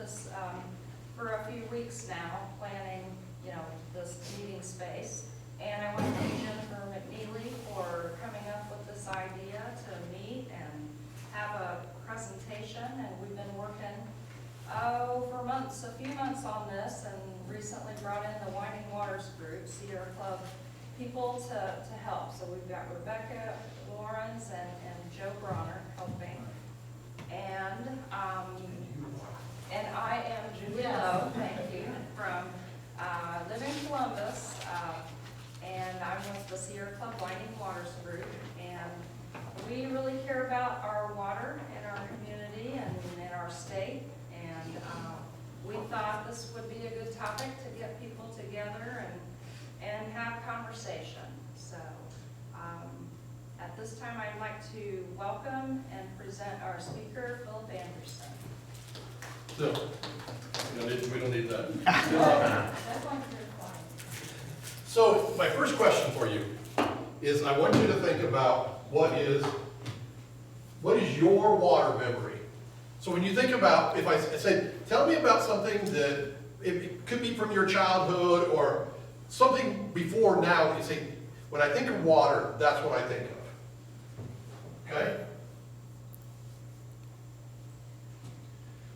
Columbus for a few weeks now, planning, this meeting space. And I want to thank Jennifer McNeely for coming up with this idea to meet and have a presentation. And we've been working, for months, a few months on this, and recently brought in the Winding Waters group, Sierra Club people to help. So we've got Rebecca Lawrence and Joe Bronner helping. And I am Julie Lowe, thank you, from live in Columbus, and I'm with the Sierra Club Winding Waters group, and we really care about our water in our community and in our state, and we thought this would be a good topic to get people together and have conversation. So at this time, I'd like to welcome and present our speaker, Philip Anderson. So, we don't need that. That's one for your client. So, my first question for you is I want you to think about what is your water memory? So when you think about, if I say, tell me about something that it could be from your childhood or something before now, you say, when I think of water, that's what I think of. Okay?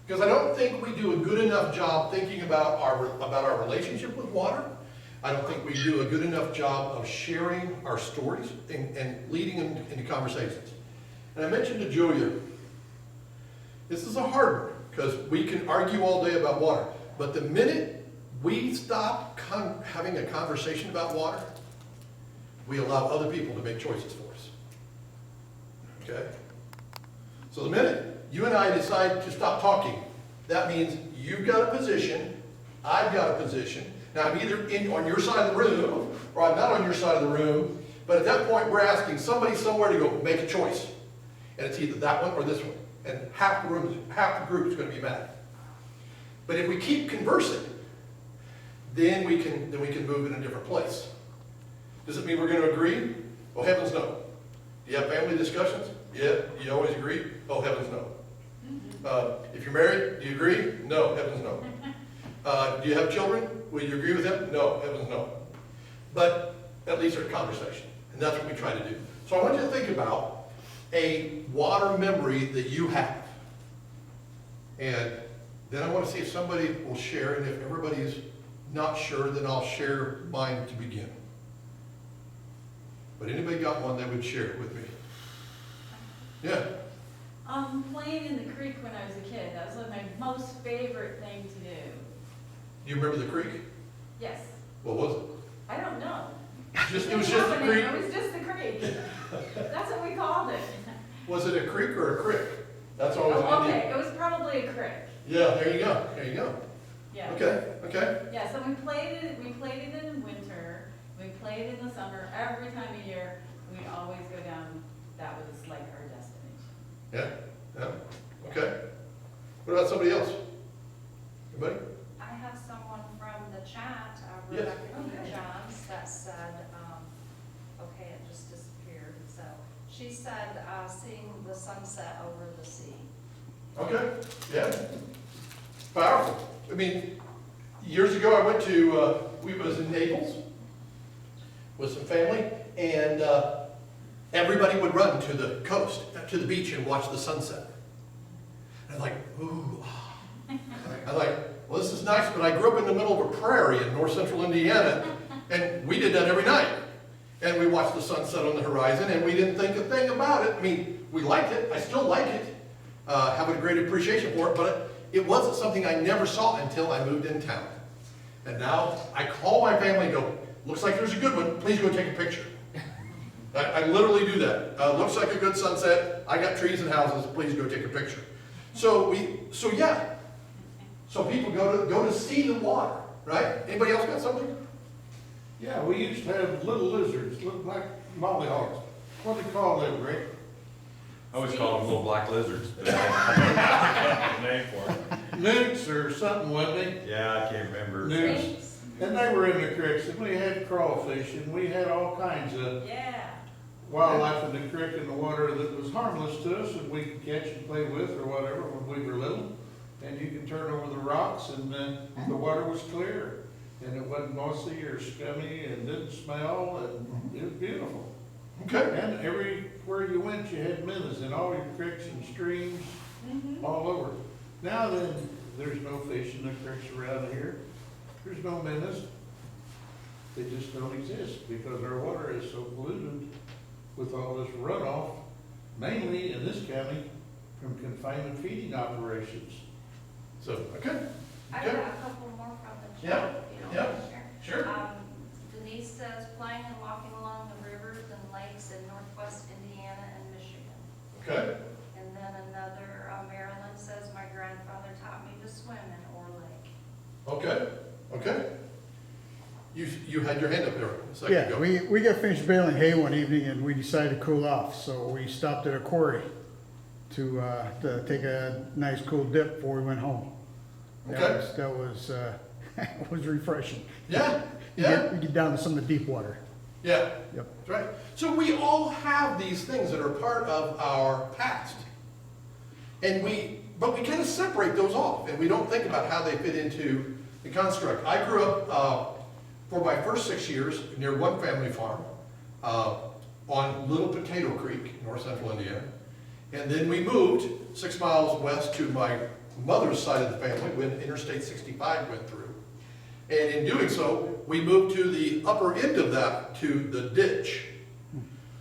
Because I don't think we do a good enough job thinking about our relationship with water. I don't think we do a good enough job of sharing our stories and leading them into conversations. And I mentioned to Julia, this is a hard one because we can argue all day about water. But the minute we stop having a conversation about water, we allow other people to make choices for us. Okay? So the minute you and I decide to stop talking, that means you've got a position, I've got a position. Now I'm either on your side of the room or I'm not on your side of the room, but at that point we're asking somebody somewhere to go make a choice. And it's either that one or this one. And half the group is going to be mad. But if we keep conversing, then we can move in a different place. Does it mean we're going to agree? Oh, heavens no. Do you have family discussions? Yeah. You always agree? Oh, heavens no. If you're married, do you agree? No, heavens no. Do you have children? Will you agree with them? No, heavens no. But at least there's a conversation. And that's what we try to do. So I want you to think about a water memory that you have. And then I want to see if somebody will share, and if everybody's not sure, then I'll share mine to begin. But anybody got one that would share it with me? Yeah. Playing in the creek when I was a kid. That was like my most favorite thing to do. Do you remember the creek? Yes. What was it? I don't know. It was just the creek? It was just the creek. That's what we called it. Was it a creek or a crick? That's always an Oh, Indian. okay. It was probably a creek. Yeah, there you go. There you go. Yeah. Okay. Yeah, so we played it in winter. We played it in the summer. Every time of year, we'd always go down. That was like our destination. Yeah. Okay. What about somebody else? Anybody? I have someone from the chat, Yes. Rebecca Johns, that said, okay, it just disappeared. So she said, seeing the sunset over the sea. Okay. Yeah. Powerful. I mean, years ago I went to, we was in Naples with some family, and everybody would run to the coast, to the beach, and watch the sunset. And I'm like, ooh. I'm like, well, this is nice, but I grew up in the middle of a prairie in north central Indiana, and we did that every night. And we watched the sunset on the horizon, and we didn't think a thing about it. I mean, we liked it. I still like it. Have a great appreciation for it, but it wasn't something I never saw until I moved in town. And now I call my family and go, looks like there's a good one. Please go take a picture. I literally do that. Looks like a good sunset. I got trees and houses. Please go take a picture. So yeah. So people go to see the water, right? Anybody else got something? Yeah, we used to have little lizards, look like mollyhawks. What do they call them, Rick? I always call them little black lizards. Name for them. Newts or something, wasn't they? Yeah, I can't remember. Newts. And they were in the creeks, and we had crawfish, and we had all kinds of Yeah. wildlife in the creek and the water that was harmless to us, and we could catch and play with or whatever when we were little. and you can turn over the rocks, and then the water was clear. And it wasn't mossy or scummy, and didn't smell, and it was beautiful. Okay, And everywhere you went, you had minnows in all your creeks and streams, all over. Now then, there's no fish in the creeks around here. There's no minnows. They just don't exist because our water is so polluted with all this runoff, mainly in this county from confinement feeding operations. so, okay, I've got a couple more from the Yeah, chat, if you don't yeah, mind sharing. sure. Denise says playing and walking along the rivers and lakes in northwest Indiana and Michigan. Okay, And then another, Marilyn says, my grandfather taught me to swim in Ore Lake. okay, okay. You had your hand up there a second Yeah, ago. we got finished baling hay one evening and we decided to cool off, so we stopped at a quarry to take a nice cool dip before we went home. Okay. That was it was refreshing. Yeah, You yeah, get down to some of the deep water. yeah. Yep. That's right. So we all have these things that are part of our past. But we kind of separate those off, and we don't think about how they fit into the construct. I grew up, for my first 6 years, near one family farm, on Little Potato Creek, north central Indiana. And then we moved 6 miles west to my mother's side of the family when Interstate 65 went through. And in doing so, we moved to the upper end of that, to the ditch.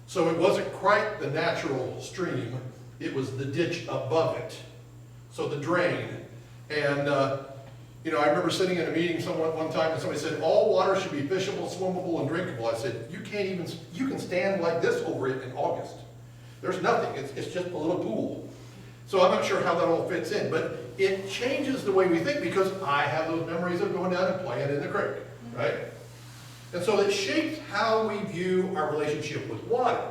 So it wasn't quite the natural stream, it was the ditch above it. So the drain. And, I remember sitting in a meeting one time and somebody said, all water should be fishable, swimmable, and drinkable. I said, you can stand like this over it in August. There's nothing, it's just a little pool. So I'm not sure how that all fits in, but it changes the way we think because I have those memories of going down and playing in the creek, right? And so it shapes how we view our relationship with water.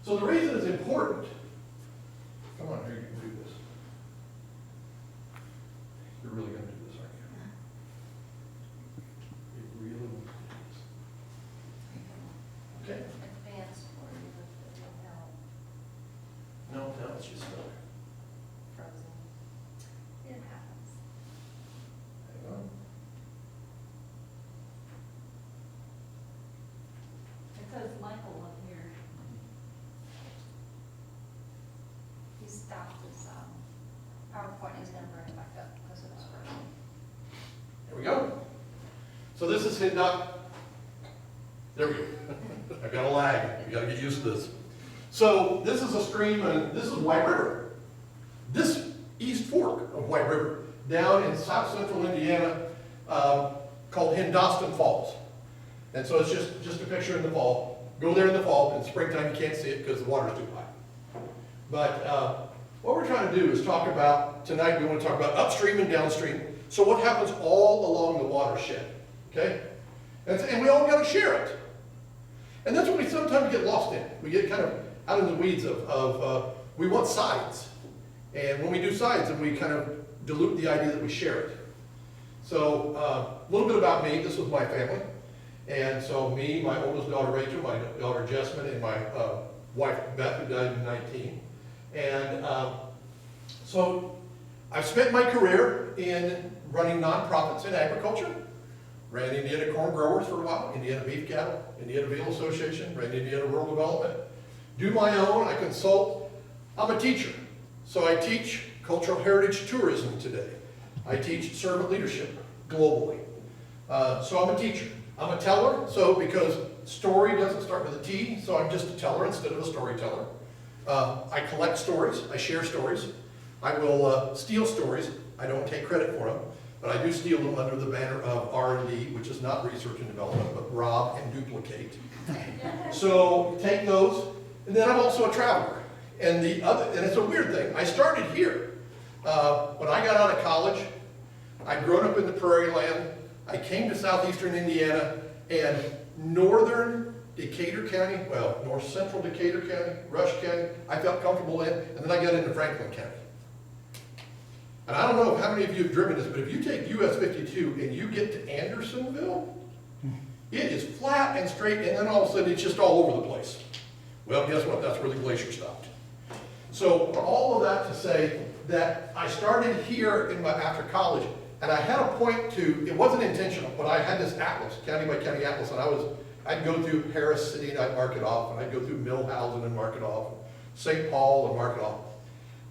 So the reason it's important, come on, here, you can do this. You're really gonna do this, aren't you? You really want to do this. Okay. Advanced for you, but it will help. No, it's just stuck. Frozen. It happens. Hang on. It says Michael up here. He stopped his, PowerPoint, he's gonna bring it back up because it was frozen. Here we go. So this is hidden up. There we go. I've got a lag. You gotta get used to this. So this is a stream, and this is White River. This East Fork of White River, down in south central Indiana, called Hindoston Falls. And so it's just a picture in the fall. Go there in the fall. In springtime, you can't see it because the water's too high. But what we're trying to do is talk about, tonight we want to talk about upstream and downstream. So what happens all along the watershed, okay? And we all got to share it. And that's what we sometimes get lost in. We get kind of out in the weeds of we want sides. And when we do sides, then we kind of dilute the idea that we share it. So a little bit about me. This was my family. And so me, my oldest daughter Rachel, my daughter Jessamine, and my wife Beth, who died in 19. And so I've spent my career in running nonprofits in agriculture. Ran Indiana Corn Growers for a while, Indiana Beef Cattle, Indiana Veal Association, ran Indiana Rural Development. Do my own, I consult. I'm a teacher. So I teach cultural heritage tourism today. I teach servant leadership globally. So I'm a teacher. I'm a teller, so because story doesn't start with a T, so I'm just a teller instead of a storyteller. I collect stories, I share stories. I will steal stories. I don't take credit for them, but I do steal them under the banner of R&D, which is not research and development, but rob and duplicate. So take those, and then I'm also a traveler. And it's a weird thing. I started here. When I got out of college, I'd grown up in the prairie land. I came to southeastern Indiana, and northern Decatur County, well, north central Decatur County, Rush County, I felt comfortable in, and then I got into Franklin County. And I don't know how many of you have driven this, but if you take US 52 and you get to Andersonville, it is flat and straight, and then all of a sudden it's just all over the place. Well, guess what? That's where the glacier stopped. So all of that to say that I started here after college, and I had a point to, it wasn't intentional, but I had this atlas, county by county atlas, and I'd go through Harris City and I'd mark it off, and I'd go through Millhausen and mark it off, St. Paul and mark it off.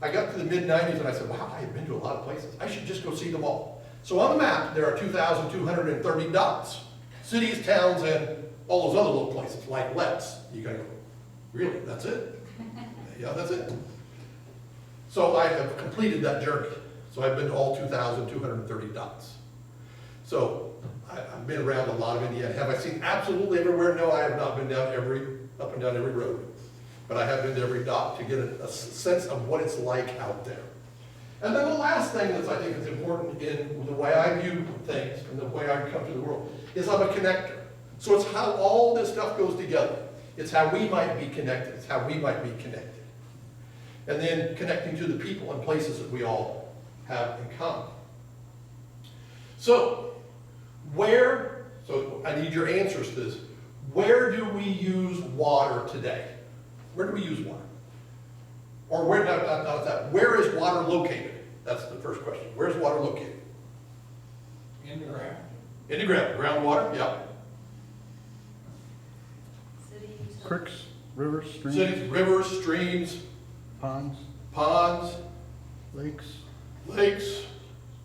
I got to the mid-90s and I said, wow, I have been to a lot of places. I should just go see them all. So on the map, there are 2,230 dots. Cities, towns, and all those other little places, like Letts. You gotta go, really, that's it? Yeah, that's it. So I have completed that journey. So I've been to all 2,230 dots. So I've been around a lot of Indiana. Have I seen absolutely everywhere? No, I have not been up and down every road. But I have been to every dot to get a sense of what it's like out there. And then the last thing that I think is important in the way I view things and the way I come to the world is I'm a connector. So it's how all this stuff goes together. It's how we might be connected. It's how we might be connected. And then connecting to the people and places that we all have in common. So I need your answers to this. Where do we use water today? Where do we use water? Or where, not that, where is water located? That's the first question. Where's water located? In the ground. In the ground. Groundwater? Yeah. Cities. Creeks, rivers, streams, Cities, rivers, streams, ponds, ponds, lakes, lakes,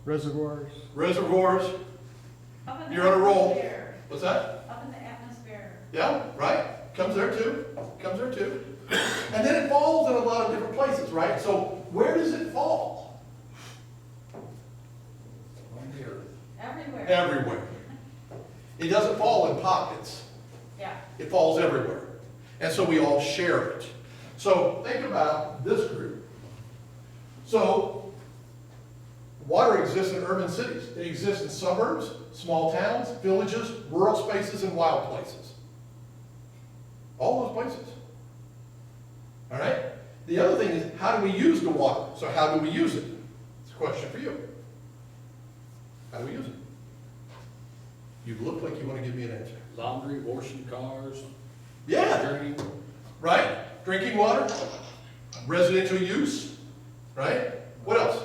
reservoirs. reservoirs. Up in the You're on a roll. atmosphere. What's that? Up in the atmosphere. Yeah, right? Comes there too. Comes there too. And then it falls in a lot of different places, right? So where does it fall? On the earth. Everywhere. Everywhere. It doesn't fall in pockets. Yeah. It falls everywhere. And so we all share it. So think about this group. So water exists in urban cities. It exists in suburbs, small towns, villages, rural spaces, and wild places. All those places. All right? The other thing is, how do we use the water? So how do we use it? It's a question for you. How do we use it? You look like you want to give me an answer. Laundry, washing cars, Yeah, drain. right? Drinking water, residential use, right? What else?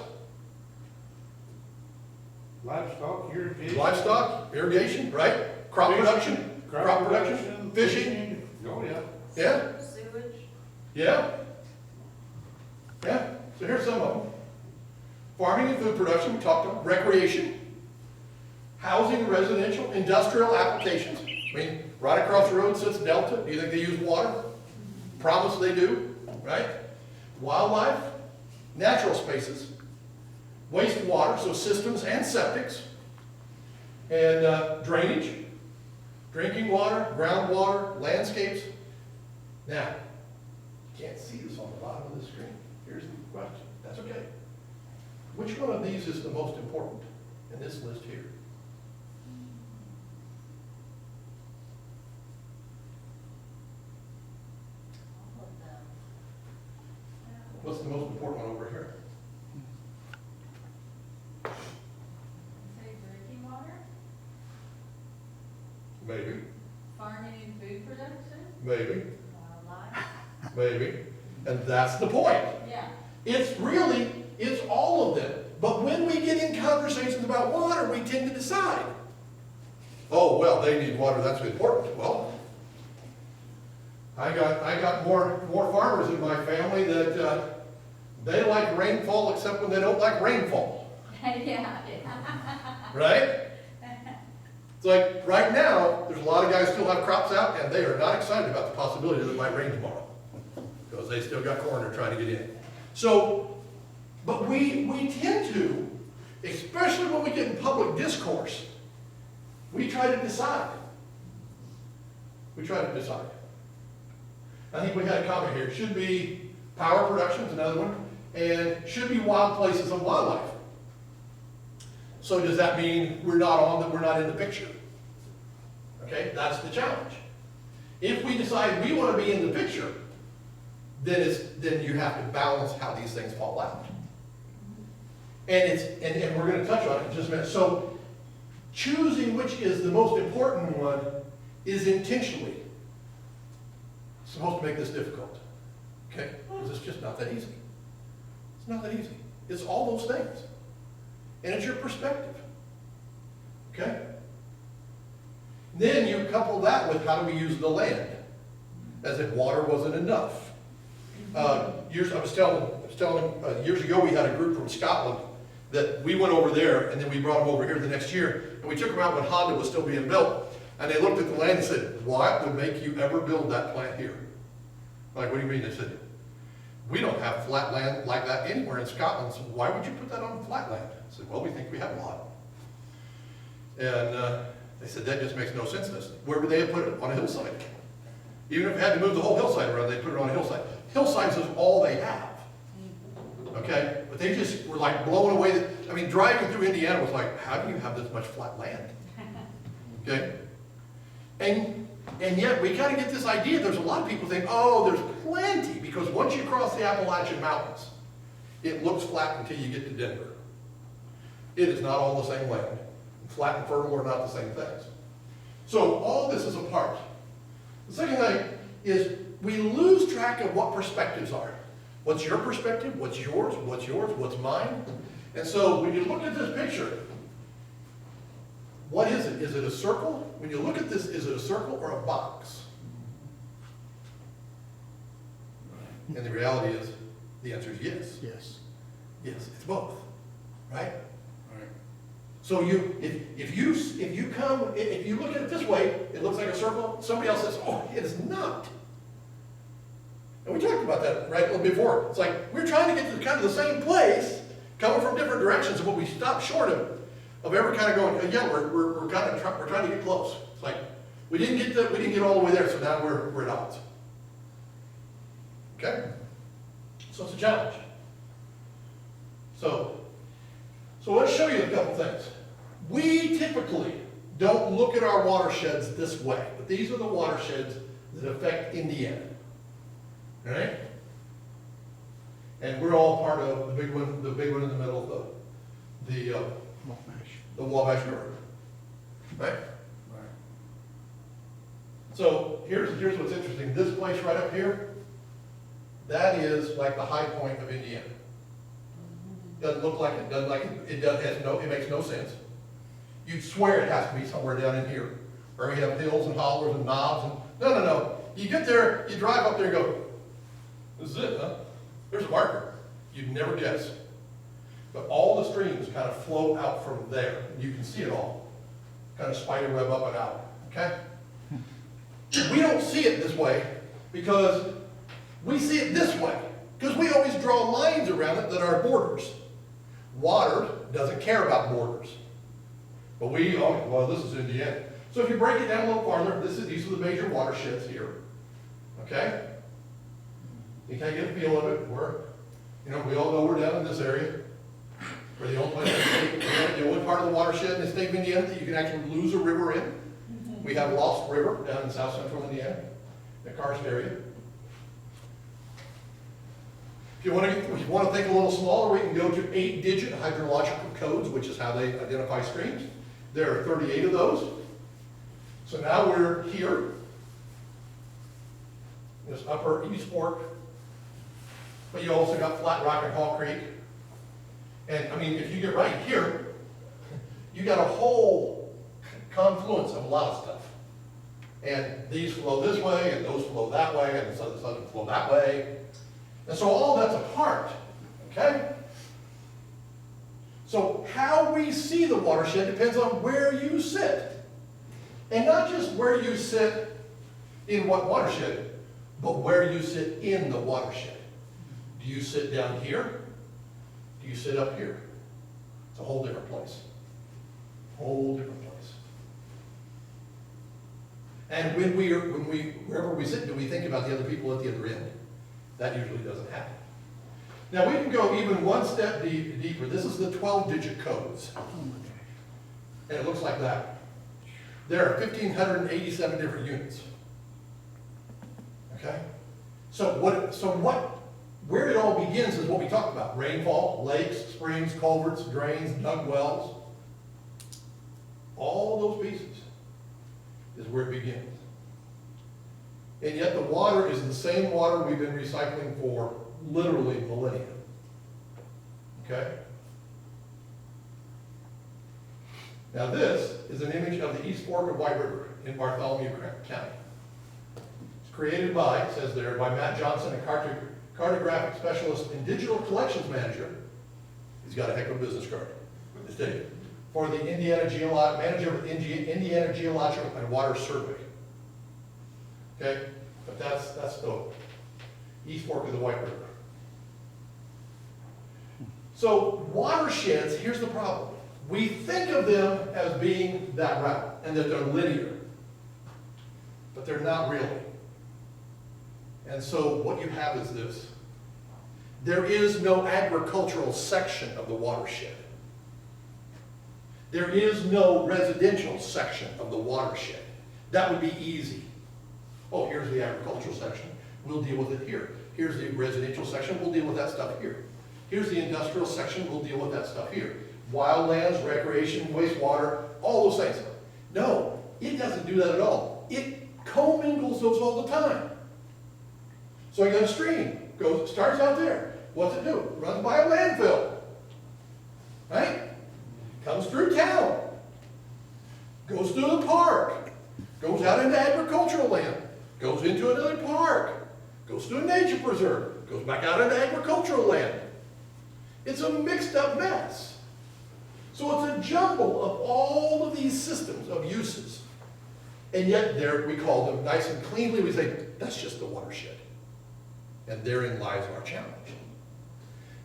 Livestock, irrigation. Livestock, irrigation, right? Crop production, crop production, fishing, Oh, yeah. yeah, Sewage. yeah. Yeah, so here's some of them. Farming and food production, we talked about. Recreation, housing, residential, industrial applications. I mean, right across the road sits Delta. Do you think they use water? Promise they do, right? Wildlife, natural spaces, wastewater, so systems and septics, and drainage, drinking water, groundwater, landscapes. Now, you can't see this on the bottom of the screen. Here's the question. That's okay. Which one of these is the most important in this list here? All of them. What's the most important one over here? Say drinking water, Maybe, farming and food production, maybe, wildlife. maybe. And that's the point. Yeah. It's all of them. But when we get in conversations about water, we tend to decide, oh, well, they need water, that's important. Well, I got more farmers in my family that they like rainfall except when they don't like rainfall, Yeah. right? It's like, right now, there's a lot of guys still have crops out, and they are not excited about the possibility that it might rain tomorrow, because they still got corn they're trying to get in. So, but we tend to, especially when we get in public discourse, we try to decide. We try to decide. I think we had a comment here. It should be power production is another one, and should be wild places and wildlife. So does that mean we're not in the picture? Okay, that's the challenge. If we decide we want to be in the picture, then you have to balance how these things fall out. And we're going to touch on it in just a minute. So choosing which is the most important one is intentionally supposed to make this difficult. Okay? Because it's just not that easy. It's not that easy. It's all those things. And it's your perspective. Okay? Then you couple that with how do we use the land? As if water wasn't enough. Years ago, we had a group from Scotland that we went over there, and then we brought them over here the next year, and we took them out when Honda was still being built, and they looked at the land and said, what would make you ever build that plant here? Like, what do you mean? They said, we don't have flat land like that anywhere in Scotland, so why would you put that on flat land? I said, well, we think we have a lot. And they said, that just makes no sense to us. Where would they have put it? On a hillside. Even if it had to move the whole hillside around, they'd put it on a hillside. Hillsides is all they have. Okay? But they just were like blown away. I mean, driving through Indiana was like, how do you have this much flat land? Okay? And yet we kind of get this idea, there's a lot of people think, oh, there's plenty, because once you cross the Appalachian Mountains, it looks flat until you get to Denver. It is not all the same land. Flat and fertile are not the same things. So all this is a part. The second thing is we lose track of what perspectives are. What's your perspective? What's yours? What's yours? What's mine? And so when you look at this picture, what is it? Is it a circle? When you look at this, is it a circle or a box? And the reality is, the answer is yes. Yes. Yes, it's both, right? Right. So if you look at it this way, it looks like a circle. Somebody else says, oh, it is not. And we talked about that right a little before. It's like we're trying to get to kind of the same place, coming from different directions, but we stop short of ever kind of going, yeah, we're trying to get close. It's like we didn't get all the way there, so now we're at odds. Okay? So it's a challenge. So let's show you a couple things. We typically don't look at our watersheds this way, but these are the watersheds that affect Indiana. All right? And we're all part of the big one in the middle of the Wabash River. Right? Right. So here's what's interesting. This place right up here, that is like the high point of Indiana. Doesn't look like it, it makes no sense. You'd swear it has to be somewhere down in here, where we have hills and hollers and knobs and, no. You get there, you drive up there and go, this is it, huh? There's a marker. You'd never guess. But all the streams kind of flow out from there. You can see it all. Kind of spider web up and out, okay? We don't see it this way because we see it this way. Because we always draw lines around it that are borders. Water doesn't care about borders. But well, this is Indiana. So if you break it down a little farther, these are the major watersheds here. Okay? You kind of get a feel of it. We all know we're down in this area. We're the only place the only part of the watershed in the state of Indiana that you can actually lose a river in. We have Lost River down in south central Indiana, the karst area. If you want to think a little smaller, we can go to 8-digit hydrological codes, which is how they identify streams. There are 38 of those. So now we're here, this upper East Fork, but you also got Flat Rock and Hall Creek. And I mean, if you get right here, you got a whole confluence of a lot of stuff. And these flow this way, and those flow that way, and some flow that way. And so all that's a part, okay? So how we see the watershed depends on where you sit. And not just where you sit in what watershed, but where you sit in the watershed. Do you sit down here? Do you sit up here? It's a whole different place. Whole different place. And wherever we sit, do we think about the other people at the other end? That usually doesn't happen. Now we can go even one step deeper. This is the 12-digit codes. And it looks like that. There are 1,587 different units. Okay? Where it all begins is what we talked about. Rainfall, lakes, springs, culverts, drains, dug wells. All those pieces is where it begins. And yet the water is the same water we've been recycling for literally millennia. Okay? Now this is an image of the East Fork of White River in Bartholomew County. It's created by, it says there, by Matt Johnson, a cartographic specialist and digital collections manager. He's got a heck of a business card. Let's take it. For the manager of the Indiana Geological and Water Survey. Okay? But that's the East Fork of the White River. So watersheds, here's the problem. We think of them as being that route and that they're linear. But they're not really. And so what you have is this. There is no agricultural section of the watershed. There is no residential section of the watershed. That would be easy. Oh, here's the agricultural section. We'll deal with it here. Here's the residential section. We'll deal with that stuff here. Here's the industrial section. We'll deal with that stuff here. Wildlands, recreation, wastewater, all those things. No, it doesn't do that at all. It commingles those all the time. So I got a stream. Starts out there. What's it do? Runs by a landfill. Right? Comes through town. Goes through the park. Goes out into agricultural land. Goes into another park. Goes through a nature preserve. Goes back out into agricultural land. It's a mixed up mess. So it's a jumble of all of these systems of uses. And yet there we call them nice and cleanly. We say, that's just the watershed. And therein lies our challenge.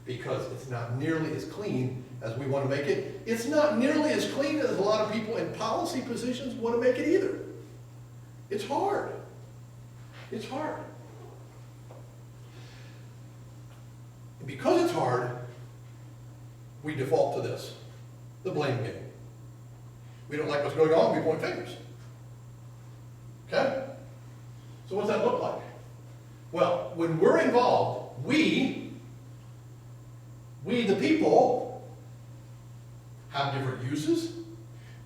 Because it's not nearly as clean as we want to make it. It's not nearly as clean as a lot of people in policy positions want to make it either. It's hard. It's hard. And because it's hard, we default to this, the blame game. We don't like what's going on, we point fingers. Okay? So what's that look like? Well, when we're involved, we the people, have different uses.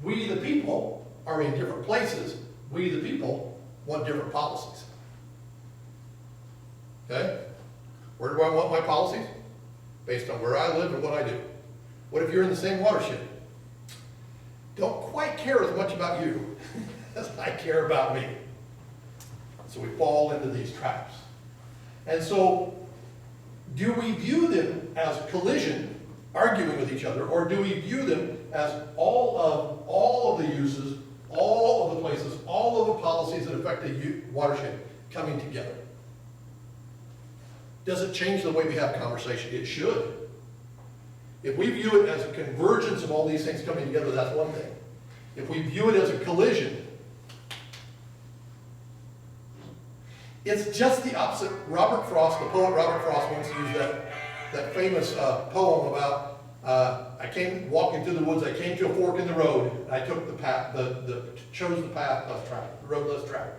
We the people are in different places. We the people want different policies. Okay? Where do I want my policies? Based on where I live and what I do. What if you're in the same watershed? Don't quite care as much about you as I care about me. So we fall into these traps. And so, do we view them as collision, arguing with each other, or do we view them as all of the uses, all of the places, all of the policies that affect the watershed coming together? Does it change the way we have conversation? It should. If we view it as a convergence of all these things coming together, that's one thing. If we view it as a collision, it's just the opposite. Robert Frost, the poet Robert Frost, once used that famous poem about, I came walking through the woods, I came to a fork in the road, and I took the path, chose the path less traveled, the road less traveled.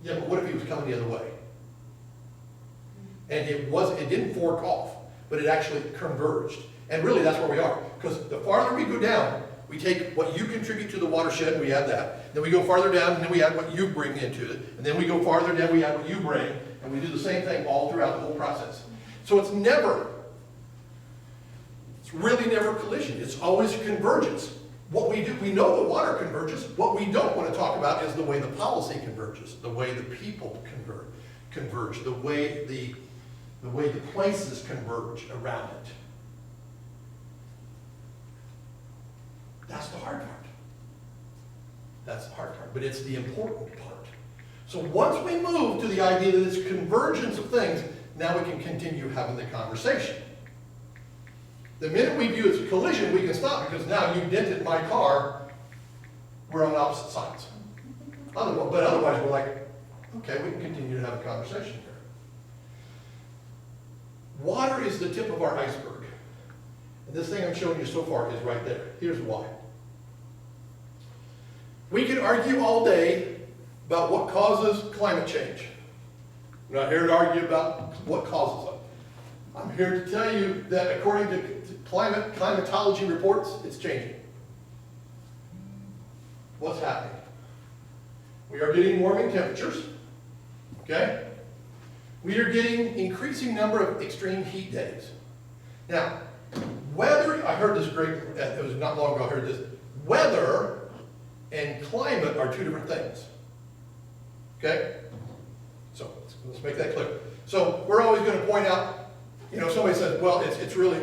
Yeah, but what if he was coming the other way? And it didn't fork off, but it actually converged. And really that's where we are. Because the farther we go down, we take what you contribute to the watershed and we add that. Then we go farther down and then we add what you bring into it. And then we go farther down, we add what you bring. And we do the same thing all throughout the whole process. So it's really never collision. It's always convergence. What we do, we know the water converges. What we don't want to talk about is the way the policy converges, the way the people converge, the way the places converge around it. That's the hard part. That's the hard part, but it's the important part. So once we move to the idea that it's convergence of things, now we can continue having the conversation. The minute we view it as a collision, we can stop because now you dented my car, we're on opposite sides. But otherwise we're like, okay, we can continue to have a conversation here. Water is the tip of our iceberg. And this thing I'm showing you so far is right there. Here's why. We can argue all day about what causes climate change. I'm not here to argue about what causes it. I'm here to tell you that according to climatology reports, it's changing. What's happening? We are getting warming temperatures, okay? We are getting increasing number of extreme heat days. Now, weather, I heard this great, it was not long ago I heard this, weather and climate are two different things, okay? So, let's make that clear. So, we're always gonna point out, you know, somebody says, well, it's really,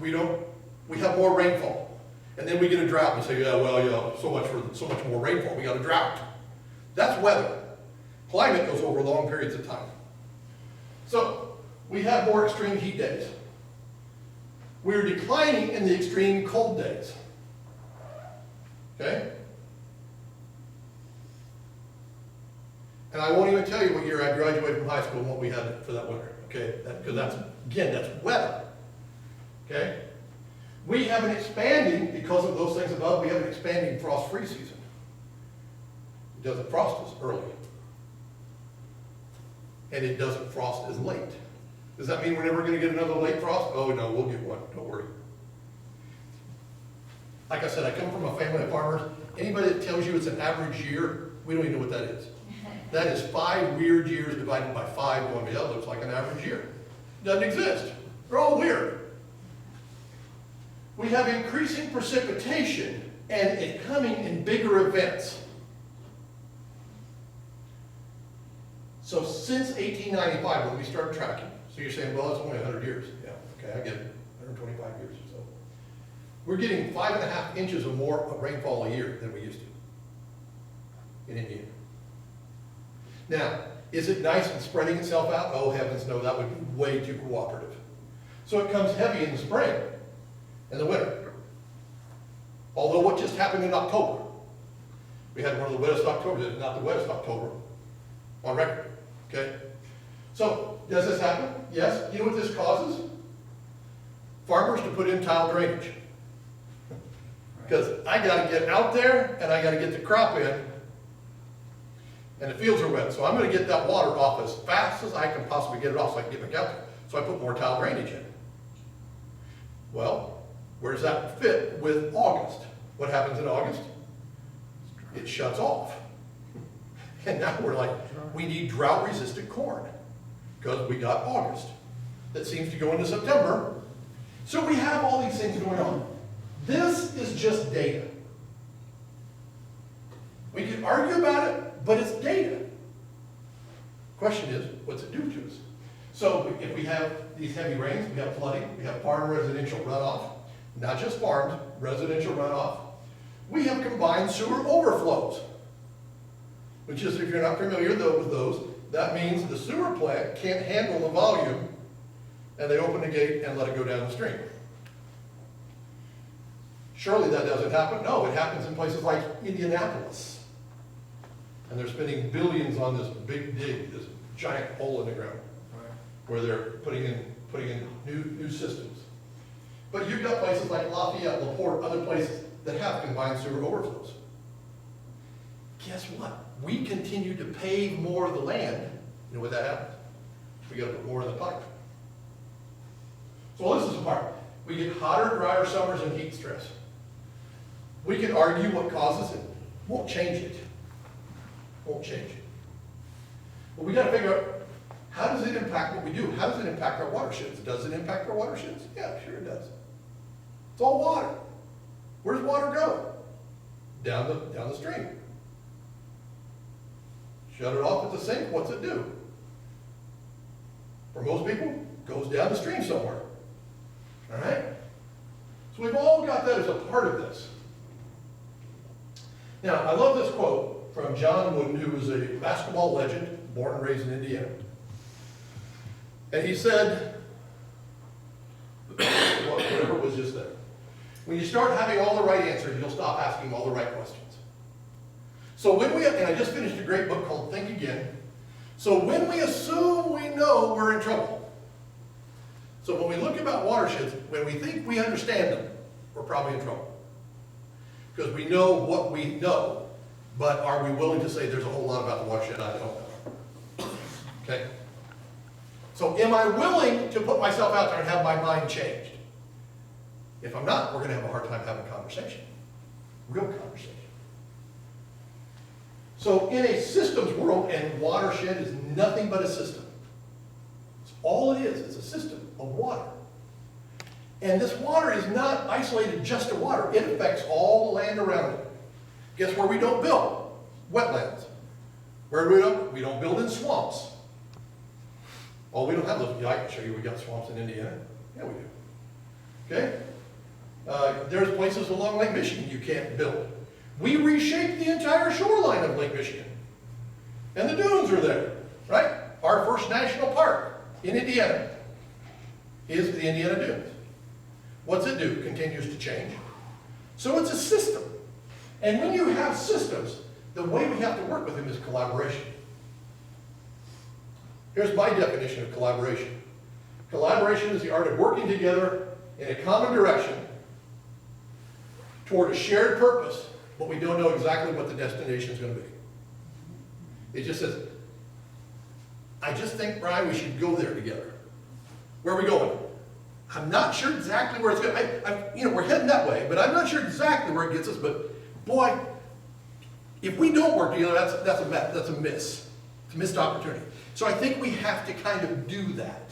we have more rainfall. And then we get a drought and say, yeah, well, you know, so much more rainfall, we got a drought. That's weather. Climate goes over long periods of time. So, we have more extreme heat days. We're declining in the extreme cold days. Okay? And I won't even tell you what year I graduated from high school and what we had for that winter. Okay? Because that's, again, that's weather. Okay? We have an expanding, because of those things above, we have an expanding frost-free season. It doesn't frost as early. And it doesn't frost as late. Does that mean we're never going to get another late frost? Oh no, we'll get one, don't worry. Like I said, I come from a family of farmers. Anybody that tells you it's an average year, we don't even know what that is. That is 5 weird years divided by 5 going, yeah, looks like an average year. Doesn't exist. They're all weird. We have increasing precipitation and it coming in bigger events. So since 1895, when we started tracking, so you're saying, well, it's only 100 years. Yeah, okay, I get it, 125 years or so. We're getting 5.5 inches or more of rainfall a year than we used to in Indiana. Now, is it nice and spreading itself out? Oh, heavens no, that would be way too cooperative. So it comes heavy in the spring and the winter. Although what just happened in October, we had one of the wettest Octobers, not the wettest October on record, okay? So, does this happen? Yes. You know what this causes? Farmers to put in tile drainage. Because I gotta get out there and I gotta get the crop in and the fields are wet. So I'm gonna get that water off as fast as I can possibly get it off so I can get back out there. So I put more tile drainage in. Well, where does that fit with August? What happens in August? It shuts off. And now we're like, we need drought-resistant corn because we got August. That seems to go into September. So we have all these things going on. This is just data. We can argue about it, but it's data. Question is, what's it do to us? So if we have these heavy rains, we have flooding, we have farm residential runoff, not just farms, residential runoff. We have combined sewer overflows, which is, if you're not familiar though with those, that means the sewer plant can't handle the volume and they open the gate and let it go down the stream. Surely that doesn't happen. No, it happens in places like Indianapolis. And they're spending billions on this big dig, this giant hole in the ground, where they're putting in new systems. But you've got places like Lafayette, LaPorte, other places that have combined sewer overflows. Guess what? We continue to pave more of the land. You know what that happens? We got to put more in the pipe. So this is the part. We get hotter, drier summers and heat stress. We can argue what causes it. Won't change it. Won't change it. But we got to figure out, how does it impact what we do? How does it impact our watersheds? Does it impact our watersheds? Yeah, sure it does. It's all water. Where does water go? Down the stream. Shut it off at the sink, what's it do? For most people, it goes down the stream somewhere. All right? So we've all got that as a part of this. Now, I love this quote from John Wooden, who was a basketball legend, born and raised in Indiana. And he said, whatever was just there. When you start having all the right answers, you'll stop asking all the right questions. So when and I just finished a great book called Think Again. So when we assume we know, we're in trouble. So when we look about watersheds, when we think we understand them, we're probably in trouble. Because we know what we know, but are we willing to say there's a whole lot about the watershed I don't know? Okay? So am I willing to put myself out there and have my mind changed? If I'm not, we're going to have a hard time having a conversation. Real conversation. So in a systems world, and Watershed is nothing but a system. It's all it is, it's a system of water. And this water is not isolated just to water, it affects all the land around it. Guess where we don't build? Wetlands. Where do we don't? We don't build in swamps. Oh, we don't have those. Yeah, I can show you we got swamps in Indiana. Yeah, we do. Okay? There's places along Lake Michigan you can't build. We reshaped the entire shoreline of Lake Michigan. And the dunes are there, right? Our first national park in Indiana is the Indiana Dunes. What's it do? Continues to change. So it's a system. And when you have systems, the way we have to work with them is collaboration. Here's my definition of collaboration. Collaboration is the art of working together in a common direction toward a shared purpose, but we don't know exactly what the destination is going to be. It just says, I just think, Brian, we should go there together. Where are we going? I'm not sure exactly where it's going. We're heading that way, but I'm not sure exactly where it gets us. But boy, if we don't work together, that's a miss. It's a missed opportunity. So I think we have to kind of do that.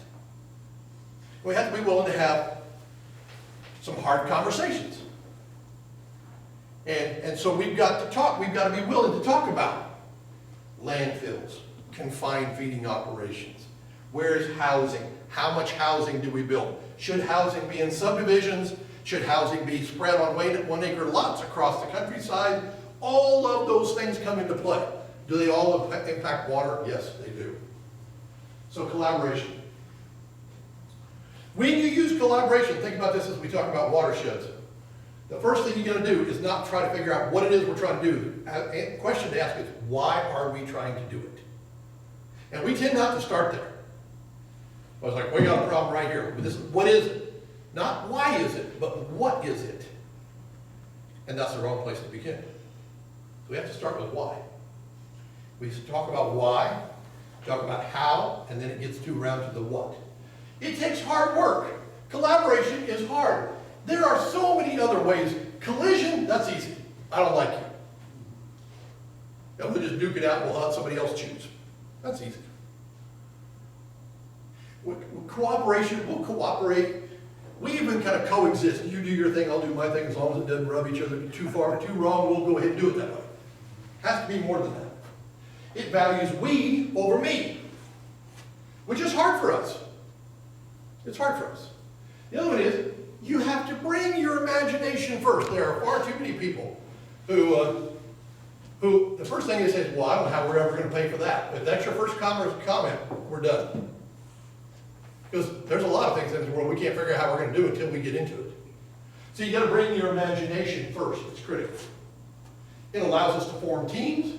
We have to be willing to have some hard conversations. And so we've got to talk. We've got to be willing to talk about landfills, confined feeding operations. Where's housing? How much housing do we build? Should housing be in subdivisions? Should housing be spread on 1 acre lots across the countryside? All of those things come into play. Do they all impact water? Yes, they do. So collaboration. When you use collaboration, think about this as we talk about watersheds. The first thing you're going to do is not try to figure out what it is we're trying to do. The question to ask is, why are we trying to do it? And we tend not to start there. I was like, we got a problem right here. What is it? Not why is it, but what is it? And that's the wrong place to begin. So we have to start with why. We talk about why, talk about how, and then it gets around to the what. It takes hard work. Collaboration is hard. There are so many other ways. Collision, that's easy. I don't like you. And we'll just duke it out and we'll let somebody else choose. That's easy. Cooperation, we'll cooperate. We even kind of coexist. You do your thing, I'll do my thing, as long as it doesn't rub each other too far or too wrong, we'll go ahead and do it that way. Has to be more than that. It values we over me, which is hard for us. It's hard for us. The other one is, you have to bring your imagination first. There are far too many people who the first thing they say is, well, I don't know how we're ever going to pay for that. If that's your first comment, we're done. Because there's a lot of things in this world we can't figure out how we're going to do until we get into it. So you got to bring your imagination first. It's critical. It allows us to form teams.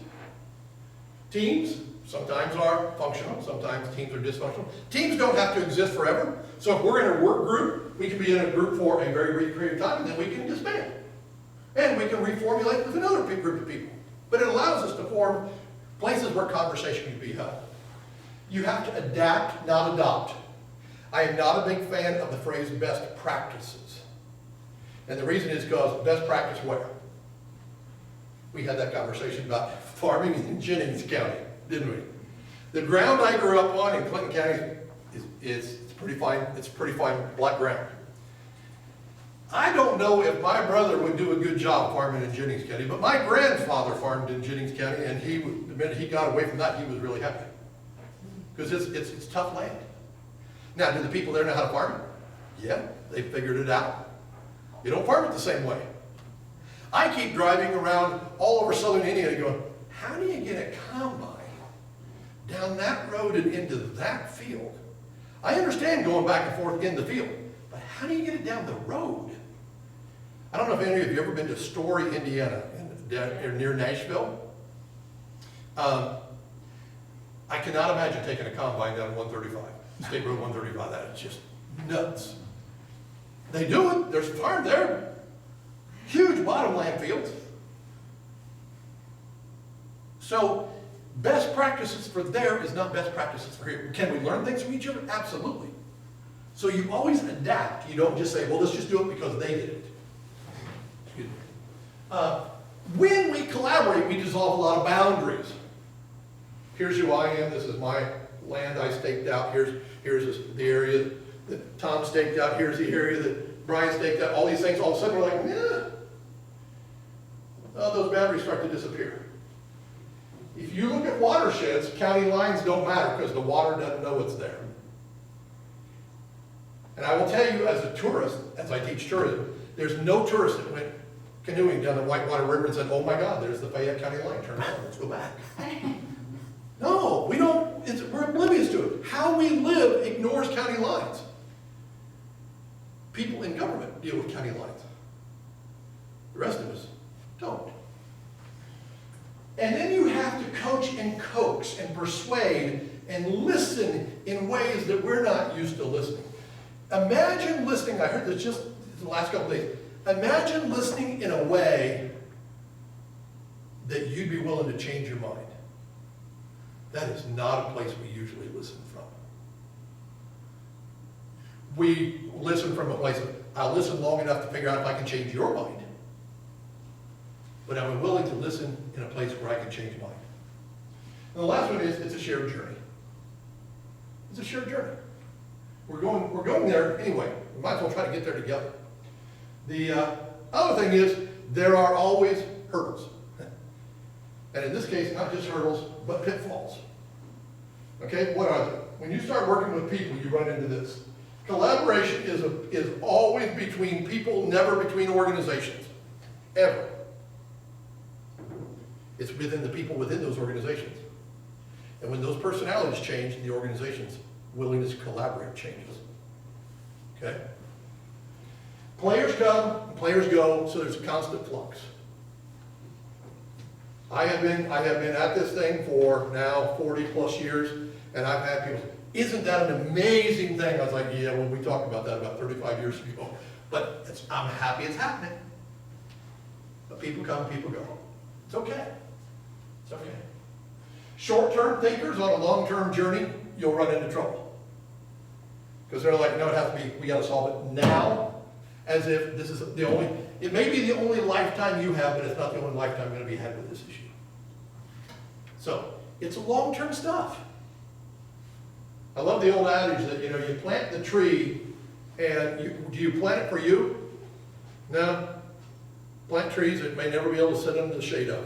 Teams sometimes are functional, sometimes teams are dysfunctional. Teams don't have to exist forever. So if we're in a work group, we can be in a group for a very brief period of time, and then we can disband. And we can reformulate with another group of people. But it allows us to form places where conversation can be held. You have to adapt, not adopt. I am not a big fan of the phrase best practices. And the reason is because best practice where? We had that conversation about farming in Jennings County, didn't we? The ground I grew up on in Clinton County is pretty fine. It's pretty fine black ground. I don't know if my brother would do a good job farming in Jennings County, but my grandfather farmed in Jennings County, and the minute he got away from that, he was really happy. Because it's tough land. Now, do the people there know how to farm it? Yeah, they figured it out. You don't farm it the same way. I keep driving around all over southern Indiana going, how do you get a combine down that road and into that field? I understand going back and forth in the field, but how do you get it down the road? I don't know if any of you have ever been to Story, Indiana, near Nashville. I cannot imagine taking a combine down 135, State Road 135. That is just nuts. They do it. There's a farm there. Huge bottomland fields. So best practices for there is not best practices for here. Can we learn things from each other? Absolutely. So you always adapt. You don't just say, well, let's just do it because they did it. Excuse me. When we collaborate, we dissolve a lot of boundaries. Here's who I am, this is my land I staked out, here's the area that Tom staked out, here's the area that Brian staked out, all these things, all of a sudden we're like, those boundaries start to disappear. If you look at watersheds, county lines don't matter because the water doesn't know it's there. And I will tell you as a tourist, as I teach tourism, there's no tourist that went canoeing down the Whitewater River and said, oh my God, there's the Fayette County line, turn around, let's go back. No, we don't, we're oblivious to it. How we live ignores county lines. People in government deal with county lines. The rest of us don't. And then you have to coach and coax and persuade and listen in ways that we're not used to listening. Imagine listening, I heard this just the last couple days, imagine listening in a way that you'd be willing to change your mind. That is not a place we usually listen from. We listen from a place of, I'll listen long enough to figure out if I can change your mind. But I'm willing to listen in a place where I can change mine. And the last one is, it's a shared journey. It's a shared journey. We're going there anyway. We might as well try to get there together. The other thing is, there are always hurdles. And in this case, not just hurdles, but pitfalls. Okay, what are they? When you start working with people, you run into this. Collaboration is always between people, never between organizations. Ever. It's within the people within those organizations. And when those personalities change, the organization's willingness to collaborate changes. Okay? Players come, players go, so there's a constant flux. I have been at this thing for now 40 plus years, and I've had people say, isn't that an amazing thing? I was like, yeah, well, we talked about that about 35 years ago. But I'm happy it's happening. But people come, people go. It's okay. It's okay. Short-term thinkers on a long-term journey, you'll run into trouble. Because they're like, no, it has to be, we got to solve it now, as if this is the only, it may be the only lifetime you have, but it's not the only lifetime going to be had with this issue. So, it's long-term stuff. I love the old adage that, you plant the tree, and do you plant it for you? No. Plant trees that may never be able to sit under the shade of.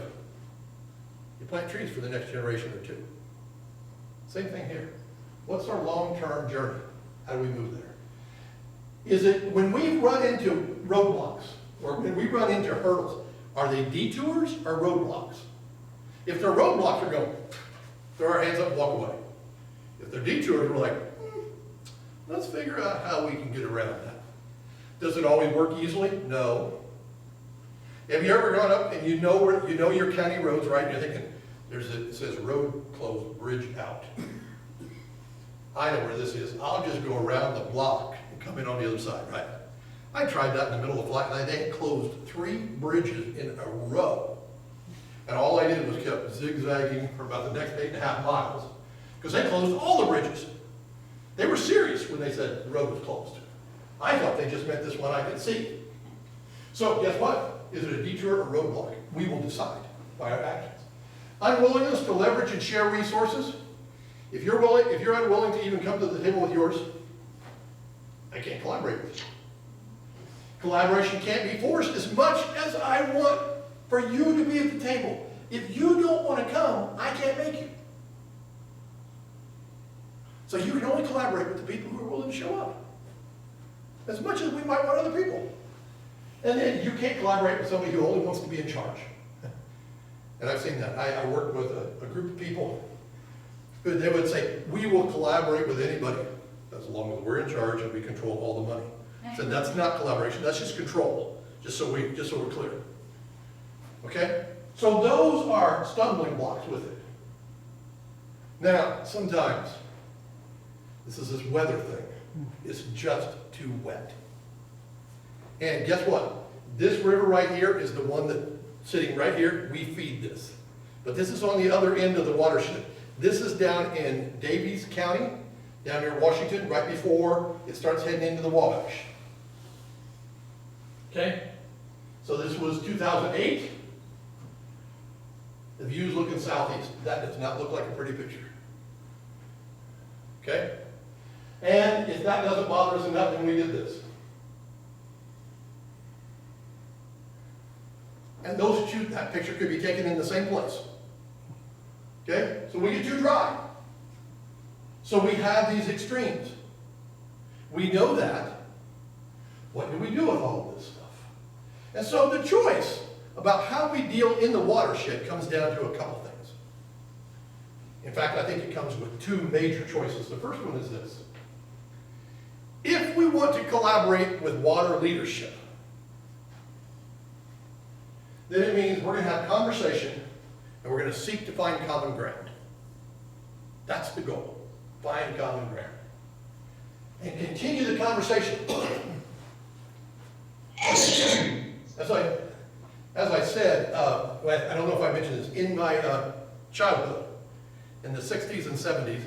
You plant trees for the next generation or two. Same thing here. What's our long-term journey? How do we move there? Is it when we run into roadblocks, or when we run into hurdles, are they detours or roadblocks? If they're roadblocks, we're going, throw our hands up and walk away. If they're detours, we're like, let's figure out how we can get around that. Does it always work easily? No. Have you ever gone up and you know your county roads, right? And you're thinking, it says road closed, bridge out. I know where this is. I'll just go around the block and come in on the other side, right? I tried that in the middle of flight, and they had closed 3 bridges in a row. And all I did was kept zigzagging for about the next 8.5 miles, because they closed all the bridges. They were serious when they said the road was closed. I thought they just meant this one I could see. So guess what? Is it a detour or roadblock? We will decide by our actions. Unwillingness to leverage and share resources. If you're unwilling to even come to the table with yours, I can't collaborate with you. Collaboration can't be forced as much as I want for you to be at the table. If you don't want to come, I can't make you. So you can only collaborate with the people who are willing to show up. As much as we might want other people. And then you can't collaborate with somebody who only wants to be in charge. And I've seen that. I worked with a group of people who they would say, we will collaborate with anybody as long as we're in charge and we control all the money. So that's not collaboration, that's just control, just so we're clear. Okay? So those are stumbling blocks with it. Now, sometimes, this is this weather thing, it's just too wet. And guess what? This river right here is the one that, sitting right here, we feed this. But this is on the other end of the watershed. This is down in Davies County, down near Washington, right before it starts heading into the Wabash. Okay? So this was 2008. The view's looking southeast. That does not look like a pretty picture. Okay? And if that doesn't bother us enough, then we did this. And that picture could be taken in the same place. Okay? So we get too dry. So we have these extremes. We know that. What do we do with all of this stuff? And so the choice about how we deal in the watershed comes down to a couple things. In fact, I think it comes with two major choices. The first one is this. If we want to collaborate with water leadership, then it means we're going to have conversation and we're going to seek to find common ground. That's the goal. Find common ground. And continue the conversation. As I said, I don't know if I mentioned this, in my childhood, in the 60s and 70s,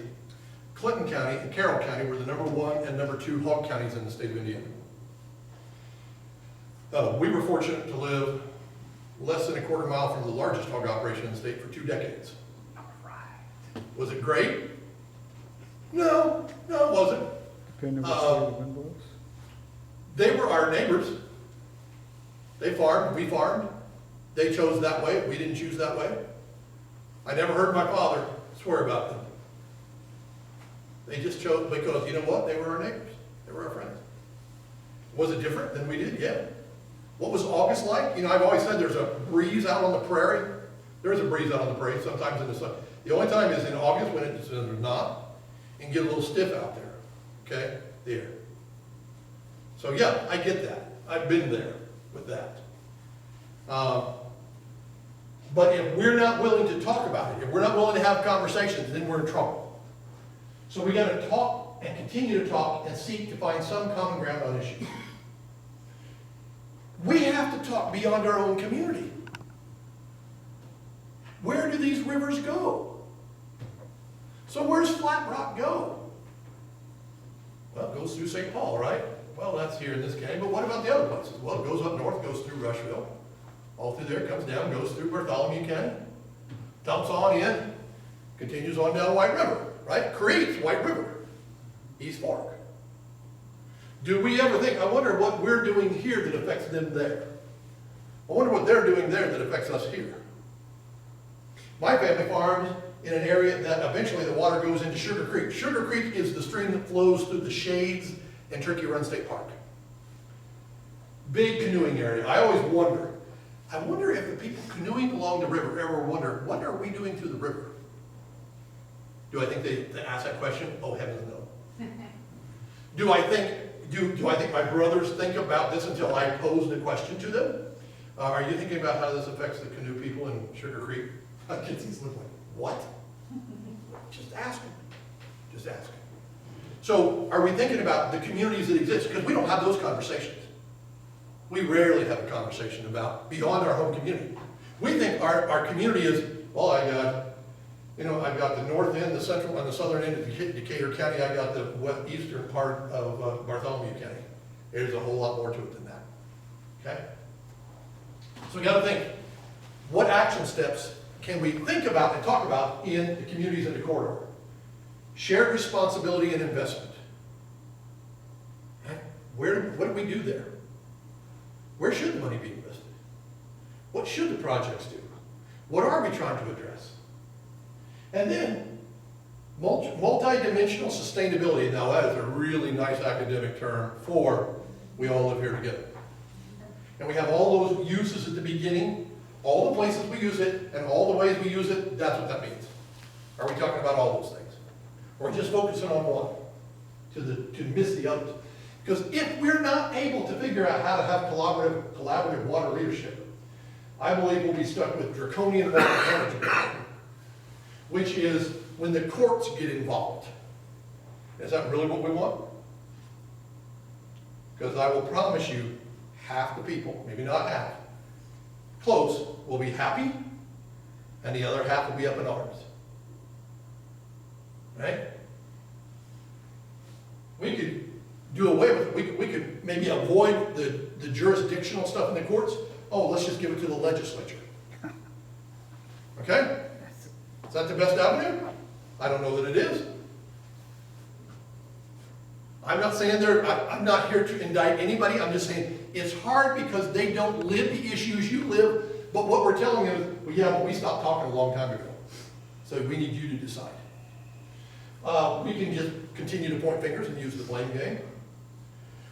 Clinton County and Carroll County were the #1 and #2 hog counties in the state of Indiana. We were fortunate to live less than a quarter mile from the largest hog operation in the state for 2 decades. Was it great? No, it wasn't. Depending on which way the wind blows. They were our neighbors. They farmed, we farmed. They chose that way, we didn't choose that way. I never heard my father swear about them. They just chose because, you know what, they were our neighbors. They were our friends. Was it different than we did? Yeah. What was August like? You know, I've always said there's a breeze out on the prairie. There's a breeze out on the prairie sometimes in the sun. The only time is in August when it's not, and get a little stiff out there. Okay? There. So yeah, I get that. I've been there with that. But if we're not willing to talk about it, if we're not willing to have conversations, then we're in trouble. So we got to talk and continue to talk and seek to find some common ground on issues. We have to talk beyond our own community. Where do these rivers go? So where's Flat Rock go? Well, it goes through St. Paul, right? Well, that's here in this county, but what about the other places? Well, it goes up north, goes through Rushville, all through there, comes down, goes through Bartholomew County, dumps on in, continues on down White River, right? Creates White River, East Fork. Do we ever think, I wonder what we're doing here that affects them there? I wonder what they're doing there that affects us here. My family farms in an area that eventually the water goes into Sugar Creek. Sugar Creek is the stream that flows through the Shades and Turkey Run State Park. Big canoeing area. I always wonder. I wonder if the people canoeing along the river ever wonder, what are we doing to the river? Do I think they ask that question? Oh, heavens no. Do I think my brothers think about this until I pose the question to them? Are you thinking about how this affects the canoe people in Sugar Creek? Kids look like, what? Just ask them. Just ask them. So are we thinking about the communities that exist? Because we don't have those conversations. We rarely have a conversation about beyond our home community. We think our community is, well, I've got the north end, the central, and the southern end of Decatur County. I got the eastern part of Bartholomew County. There's a whole lot more to it than that. Okay? So we got to think, what action steps can we think about and talk about in the communities in the corridor? Shared responsibility and investment. Right? What do we do there? Where should the money be invested? What should the projects do? What are we trying to address? And then, multi-dimensional sustainability. Now that is a really nice academic term for we all live here together. And we have all those uses at the beginning, all the places we use it, and all the ways we use it. That's what that means. Are we talking about all those things? Or just focusing on one to miss the others? Because if we're not able to figure out how to have collaborative water leadership, I believe we'll be stuck with draconian water management, which is when the courts get involved. Is that really what we want? Because I will promise you, half the people, maybe not half, close, will be happy, and the other half will be up in arms. Right? We could do away with it. We could maybe avoid the jurisdictional stuff in the courts. Oh, let's just give it to the legislature. Okay? Is that the best avenue? I don't know that it is. I'm not saying I'm not here to indict anybody, I'm just saying it's hard because they don't live the issues you live, but what we're telling them is, well, yeah, but we stopped talking a long time ago. So we need you to decide. We can just continue to point fingers and use the blame game.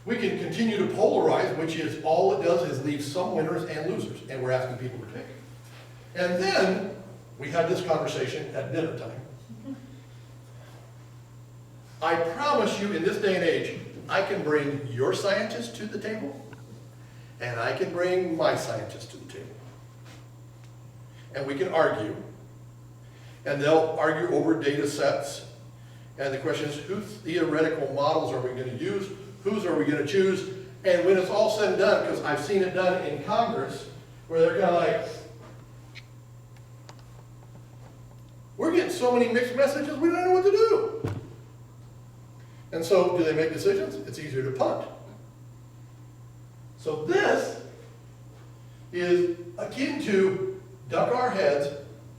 We can continue to polarize, which is all it does is leave some winners and losers, and we're asking people to pick. And then we had this conversation at dinner time. I promise you, in this day and age, I can bring your scientists to the table, and I can bring my scientists to the table. And we can argue, and they'll argue over data sets. And the question is, whose theoretical models are we going to use? Whose are we going to choose? And when it's all said and done, because I've seen it done in Congress, where they're kind of like, we're getting so many mixed messages, we don't know what to do. And so, do they make decisions? It's easier to punt. So this is akin to duck our heads,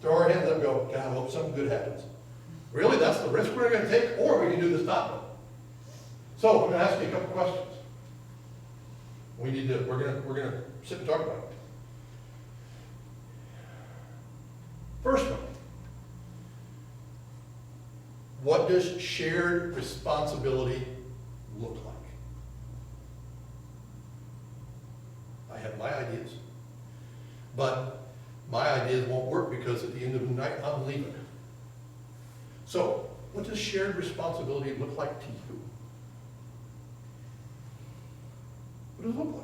throw our hands up and go, God, I hope something good happens. Really, that's the risk we're going to take, or we can do this top one. So, I'm going to ask you a couple questions. We're going to sit and talk about it. First one. What does shared responsibility look like? I have my ideas, but my ideas won't work because at the end of the night, I'm leaving. So, what does shared responsibility look like to you? What does it look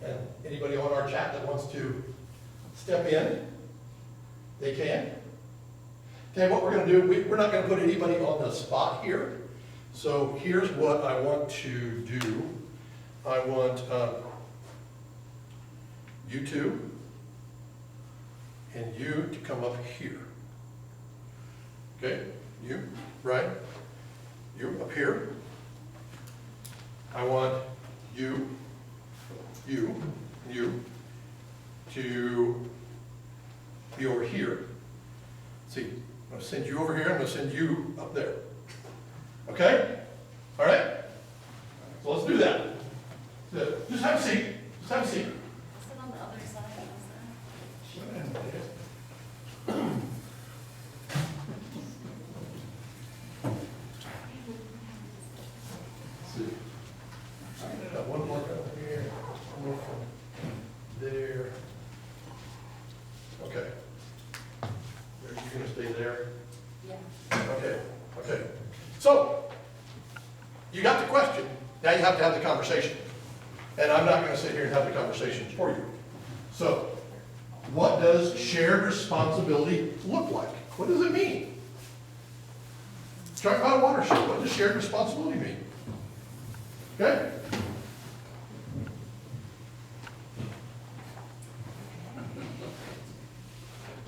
like? And anybody on our chat that wants to step in, they can. Okay, what we're going to do, we're not going to put anybody on the spot here. So here's what I want to do. I want you two and you to come up here. Okay, you, right? You up here. I want you to be over here. See, I'm going to send you over here, I'm going to send you up there. Okay? All right? So let's do that. Just have a seat. Just have a seat. Sit on the other side, how's that? See. I got one more over here, one more from there. Okay. You're gonna stay there? Yeah. Okay, okay. So, you got the question, now you have to have the conversation. And I'm not gonna sit here and have the conversation for you. So, what does shared responsibility look like? What does it mean? Talk about a watershed, what does shared responsibility mean? Okay?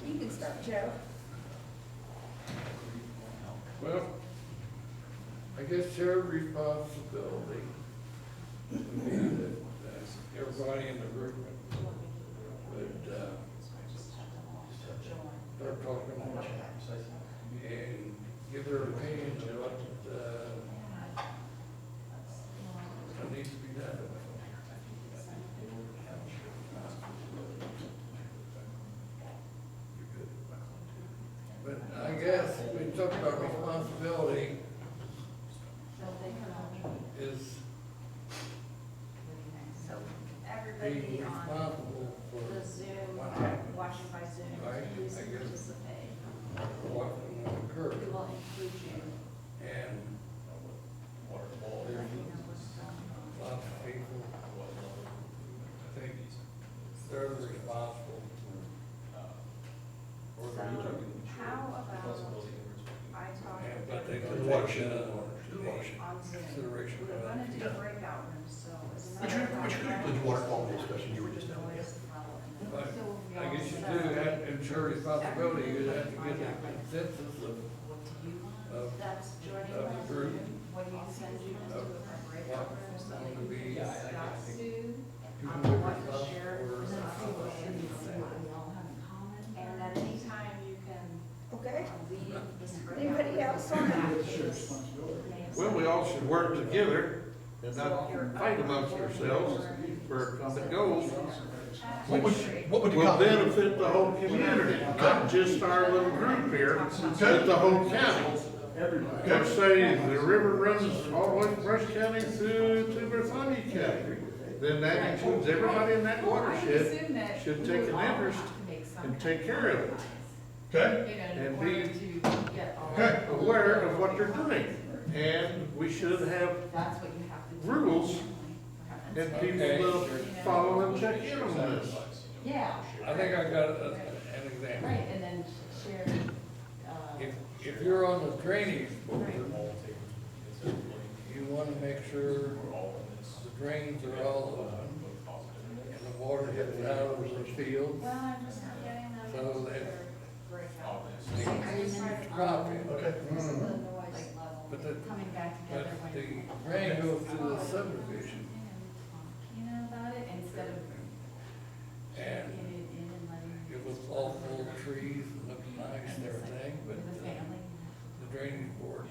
You can start, Joe. Well, I guess shared responsibility would be that everybody in the group would start talking and give their opinion to what needs to be done. But I guess we talk about responsibility is So being everybody on responsible for the Zoom, what happened, watching by Zoom, Right, please I guess. participate. what occurred. We will include you. And there's lots of people, I think, they're responsible for So the, how about I talk and, with but they everybody could Watershed. take, on Zoom? consideration We're of gonna do Yeah. breakout rooms, so as a Which matter of could include the water quality discussion you were just having. noise level and then- but I guess you do have to ensure responsibility, you have to get a consensus What do you want? of That's joining of by the group. Zoom. What do you send you into Of a breakout room so going that to you be can discuss who on would what the responsible shared for responsibility is. and at any time you can Okay. leave the spray. Anybody else on that? Well, we all should work together and not fight amongst ourselves for a common goal, What would, what would the will company? benefit the whole community, not just our little group here, but the whole county. Or say the river runs all the way from Rush County through to Berthani County, then that includes everybody in that watershed should take an interest and take care of it, Okay, and be okay. aware of what they're doing. And we should have That's what you have to do. rules and people will follow and check in on this. Yeah, I think I got an example. right, and then share, If you're on the drainage board, you wanna make sure the drains are all open and the water gets out of the field. Well, I'm just not getting them. So that- They're breakout. It's property. Okay. This is the noise level. But the, coming back but together when. the drain goes through the subdivision You know about it, instead of and taking it in and letting. it was all full of trees and looking nice and everything, but With the family. the drainage board